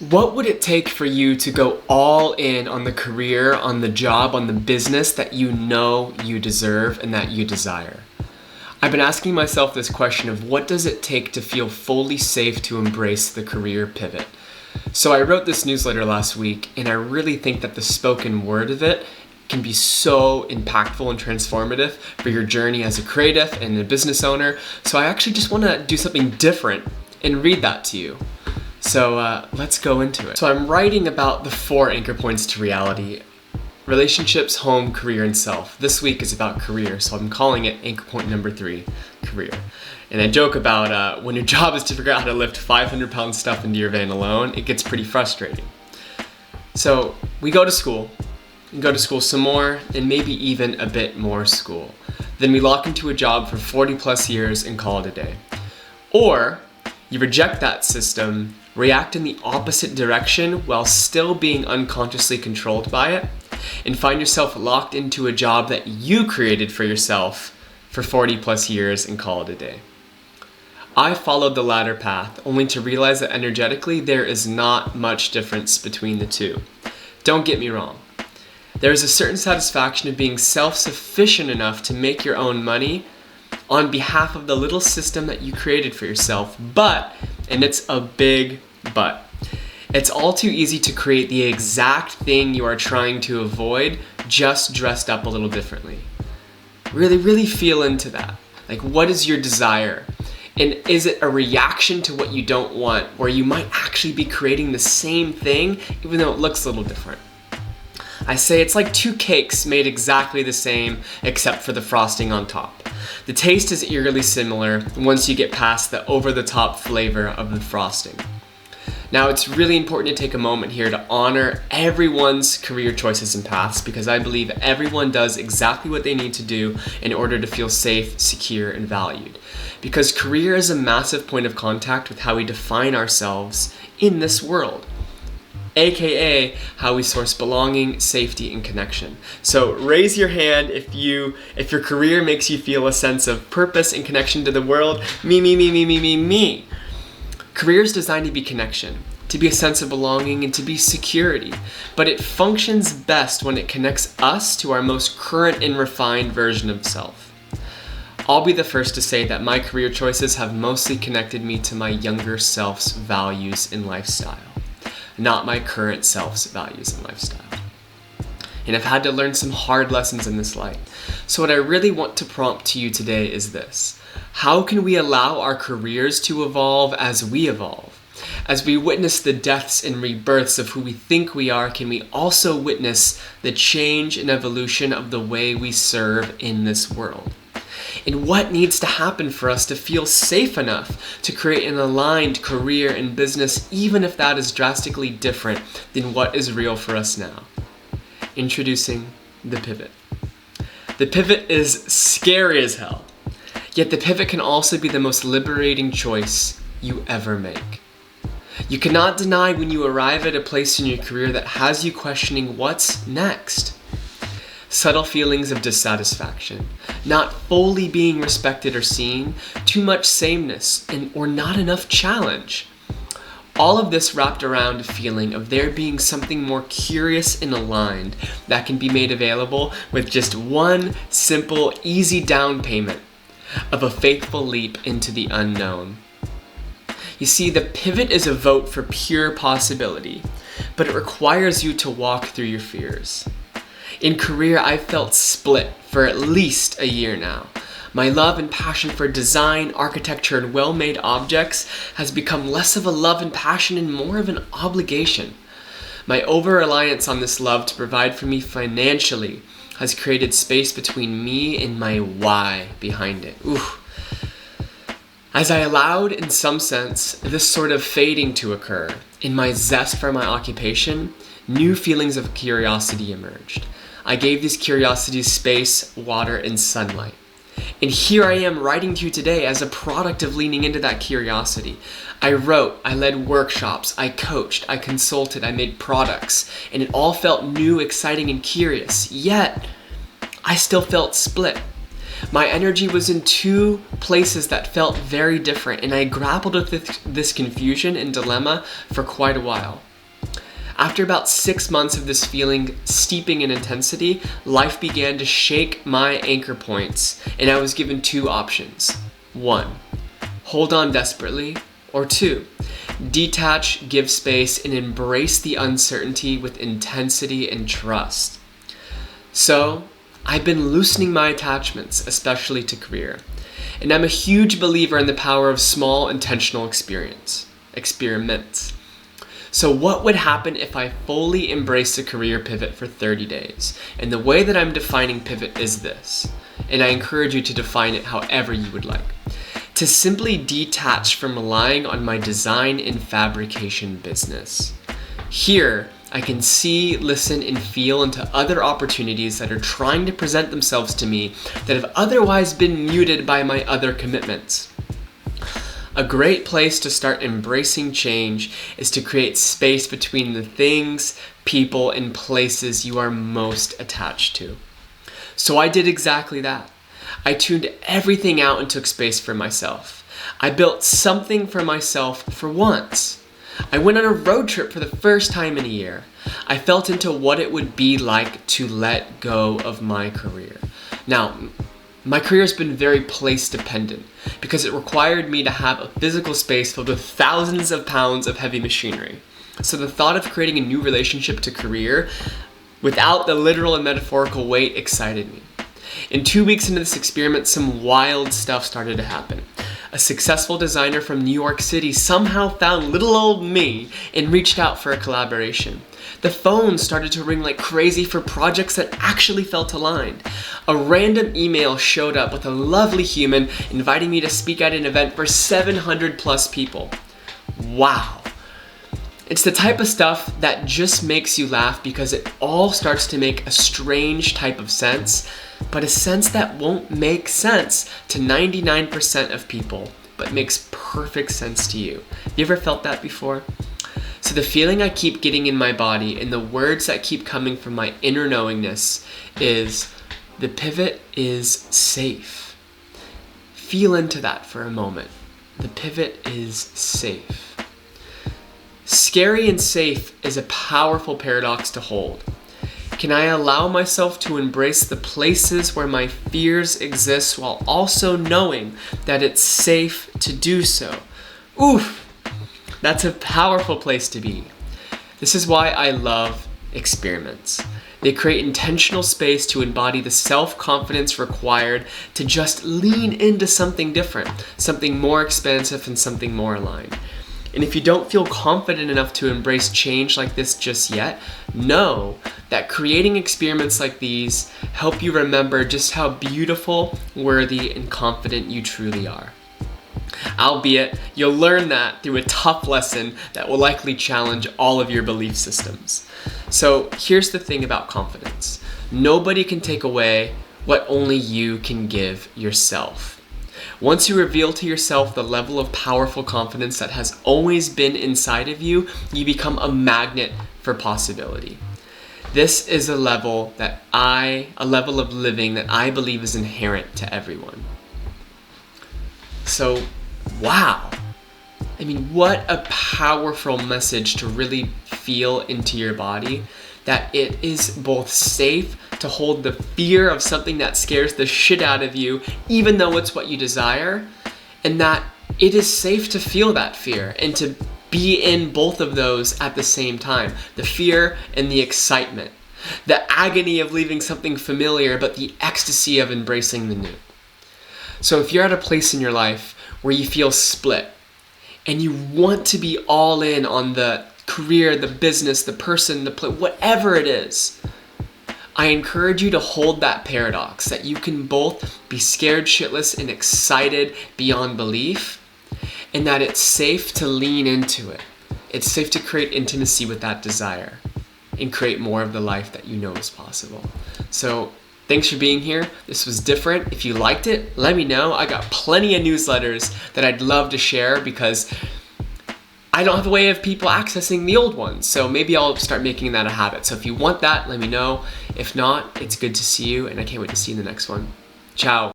What would it take for you to go all in on the career, on the job, on the business that you know you deserve and that you desire? I've been asking myself this question of what does it take to feel fully safe to embrace the career pivot? So I wrote this newsletter last week, and I really think that the spoken word of it can be so impactful and transformative for your journey as a creative and a business owner. So I actually just want to do something different and read that to you. So let's go into it. So I'm writing about the 4 anchor points to reality: relationships, home, career, and self. This week is about career, so I'm calling it anchor point number 3, career. And I joke about when your job is to figure out how to lift 500-pound stuff into your van alone, it gets pretty frustrating. So we go to school some more, and maybe even a bit more school. Then we lock into a job for 40 plus years and call it a day. Or you reject that system, react in the opposite direction while still being unconsciously controlled by it, and find yourself locked into a job that you created for yourself for 40 plus years and call it a day. I followed the latter path, only to realize that energetically there is not much difference between the two. Don't get me wrong. There is a certain satisfaction of being self-sufficient enough to make your own money on behalf of the little system that you created for yourself. But, and it's a big but, it's all too easy to create the exact thing you are trying to avoid, just dressed up a little differently. Really feel into that. Like, what is your desire? And is it a reaction to what you don't want, where you might actually be creating the same thing, even though it looks a little different? I say it's like 2 cakes made exactly the same, except for the frosting on top. The taste is eerily similar once you get past the over-the-top flavor of the frosting. Now, it's really important to take a moment here to honor everyone's career choices and paths, because I believe everyone does exactly what they need to do in order to feel safe, secure, and valued. Because career is a massive point of contact with how we define ourselves in this world, aka how we source belonging, safety, and connection. So raise your hand if your career makes you feel a sense of purpose and connection to the world. Me. Career is designed to be connection, to be a sense of belonging, and to be security. But it functions best when it connects us to our most current and refined version of self. I'll be the first to say that my career choices have mostly connected me to my younger self's values and lifestyle, not my current self's values and lifestyle. And I've had to learn some hard lessons in this light. So what I really want to prompt to you today is this: how can we allow our careers to evolve as we evolve? As we witness the deaths and rebirths of who we think we are, can we also witness the change and evolution of the way we serve in this world? And what needs to happen for us to feel safe enough to create an aligned career and business, even if that is drastically different than what is real for us now? Introducing the pivot. The pivot is scary as hell, yet the pivot can also be the most liberating choice you ever make. You cannot deny when you arrive at a place in your career that has you questioning what's next. Subtle feelings of dissatisfaction, not fully being respected or seen, too much sameness, or not enough challenge. All of this wrapped around a feeling of there being something more curious and aligned that can be made available with just one simple, easy down payment of a faithful leap into the unknown. You see, the pivot is a vote for pure possibility, but it requires you to walk through your fears. In career, I've felt split for at least a year now. My love and passion for design, architecture, and well-made objects has become less of a love and passion and more of an obligation. My over-reliance on this love to provide for me financially has created space between me and my why behind it. As I allowed, in some sense, this sort of fading to occur in my zest for my occupation, new feelings of curiosity emerged. I gave these curiosities space, water, and sunlight. And here I am writing to you today as a product of leaning into that curiosity. I wrote, I led workshops, I coached, I consulted, I made products, and it all felt new, exciting, and curious. Yet, I still felt split. My energy was in two places that felt very different, and I grappled with this confusion and dilemma for quite a while. After about 6 months of this feeling steeping in intensity, life began to shake my anchor points, and I was given two options. 1, hold on desperately, or 2, detach, give space, and embrace the uncertainty with intensity and trust. So, I've been loosening my attachments, especially to career, and I'm a huge believer in the power of small intentional experiments. So what would happen if I fully embraced a career pivot for 30 days? And the way that I'm defining pivot is this, and I encourage you to define it however you would like. To simply detach from relying on my design and fabrication business. Here, I can see, listen, and feel into other opportunities that are trying to present themselves to me that have otherwise been muted by my other commitments. A great place to start embracing change is to create space between the things, people, and places you are most attached to. So I did exactly that. I tuned everything out and took space for myself. I built something for myself for once. I went on a road trip for the first time in a year. I felt into what it would be like to let go of my career. Now, my career has been very place dependent because it required me to have a physical space filled with thousands of pounds of heavy machinery. So the thought of creating a new relationship to career without the literal and metaphorical weight excited me. In 2 weeks into this experiment, some wild stuff started to happen. A successful designer from New York City somehow found little old me and reached out for a collaboration. The phone started to ring like crazy for projects that actually felt aligned. A random email showed up with a lovely human inviting me to speak at an event for 700 plus people. Wow. It's the type of stuff that just makes you laugh because it all starts to make a strange type of sense, but a sense that won't make sense to 99% of people, but makes perfect sense to you. You ever felt that before? So the feeling I keep getting in my body and the words that keep coming from my inner knowingness is, the pivot is safe. Feel into that for a moment. The pivot is safe. Scary and safe is a powerful paradox to hold. Can I allow myself to embrace the places where my fears exist while also knowing that it's safe to do so? Oof! That's a powerful place to be. This is why I love experiments. They create intentional space to embody the self-confidence required to just lean into something different, something more expansive and something more aligned. And if you don't feel confident enough to embrace change like this just yet, know that creating experiments like these help you remember just how beautiful, worthy, and confident you truly are. Albeit, you'll learn that through a tough lesson that will likely challenge all of your belief systems. So here's the thing about confidence. Nobody can take away what only you can give yourself. Once you reveal to yourself the level of powerful confidence that has always been inside of you, you become a magnet for possibility. This is a level of living that I believe is inherent to everyone. So, wow. I mean, what a powerful message to really feel into your body, that it is both safe to hold the fear of something that scares the shit out of you, even though it's what you desire, and that it is safe to feel that fear and to be in both of those at the same time. The fear and the excitement. The agony of leaving something familiar, but the ecstasy of embracing the new. So if you're at a place in your life where you feel split and you want to be all in on the career, the business, the person, whatever it is, I encourage you to hold that paradox that you can both be scared shitless and excited beyond belief, and that it's safe to lean into it. It's safe to create intimacy with that desire and create more of the life that you know is possible. So thanks for being here. This was different. If you liked it, let me know. I got plenty of newsletters that I'd love to share because I don't have a way of people accessing the old ones. So maybe I'll start making that a habit. So if you want that, let me know. If not, it's good to see you, and I can't wait to see you in the next one. Ciao.